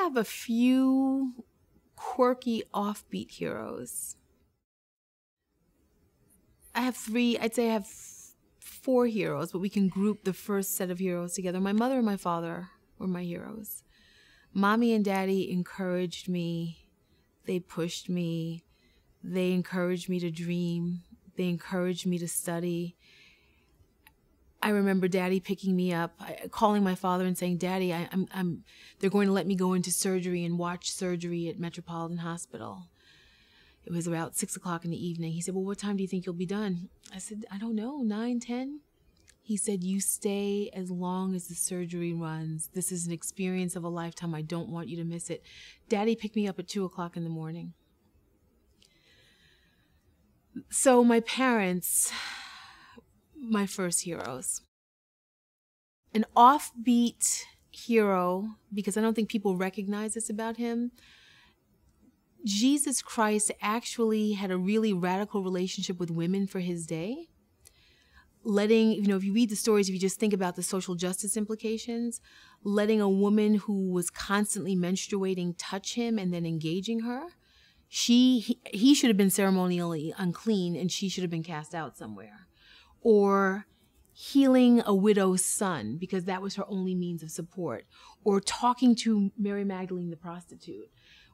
have a few quirky offbeat heroes. I have three, I'd say I have four heroes, but we can group the first set of heroes together. My mother and my father were my heroes. Mommy and Daddy encouraged me. They pushed me. They encouraged me to dream. They encouraged me to study. I remember Daddy picking me up, calling my father and saying, Daddy, they're going to let me go into surgery and watch surgery at Metropolitan Hospital. It was about 6 o'clock in the evening. He said, well, what time do you think you'll be done? I said, I don't know, 9, 10? He said, you stay as long as the surgery runs. This is an experience of a lifetime. I don't want you to miss it. Daddy picked me up at 2 o'clock in the morning. So my parents, my first heroes. An offbeat hero, because I don't think people recognize this about him. Jesus Christ actually had a really radical relationship with women for his day. Letting, if you read the stories, if you just think about the social justice implications, letting a woman who was constantly menstruating touch him and then engaging her, he should have been ceremonially unclean and she should have been cast out somewhere. Or healing a widow's son because that was her only means of support. Or talking to Mary Magdalene the prostitute.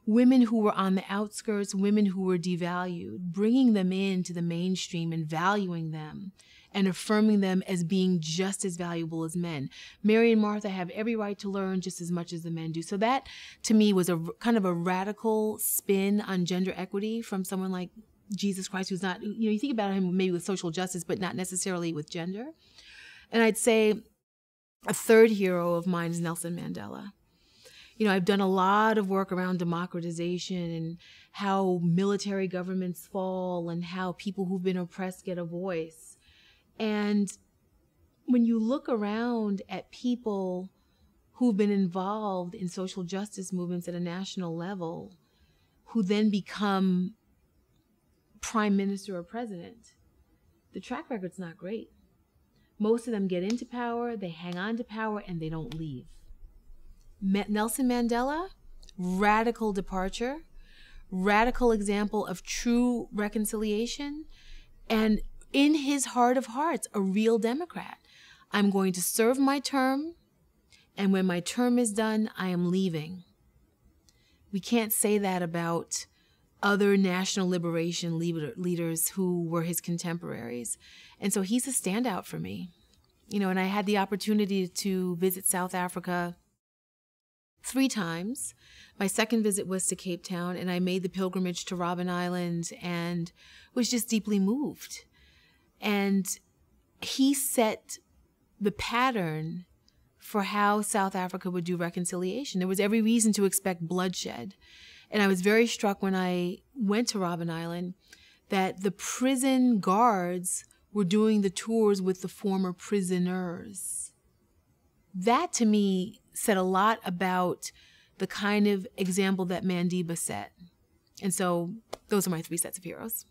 Women who were on the outskirts, women who were devalued, bringing them into the mainstream and valuing them and affirming them as being just as valuable as men. Mary and Martha have every right to learn just as much as the men do. So that, to me, was a kind of a radical spin on gender equity from someone like Jesus Christ, who's not, you think about him maybe with social justice, but not necessarily with gender. And I'd say a third hero of mine is Nelson Mandela. I've done a lot of work around democratization and how military governments fall and how people who've been oppressed get a voice. And when you look around at people who've been involved in social justice movements at a national level, who then become prime minister or president, the track record's not great. Most of them get into power, they hang on to power, and they don't leave. Nelson Mandela, radical departure, radical example of true reconciliation, and in his heart of hearts, a real Democrat. I'm going to serve my term, and when my term is done, I am leaving. We can't say that about other national liberation leaders who were his contemporaries. And so he's a standout for me. And I had the opportunity to visit South Africa 3 times. My second visit was to Cape Town, and I made the pilgrimage to Robben Island and was just deeply moved. And he set the pattern for how South Africa would do reconciliation. There was every reason to expect bloodshed. And I was very struck when I went to Robben Island that the prison guards were doing the tours with the former prisoners. That, to me, said a lot about the kind of example that Mandela set. And so those are my 3 sets of heroes.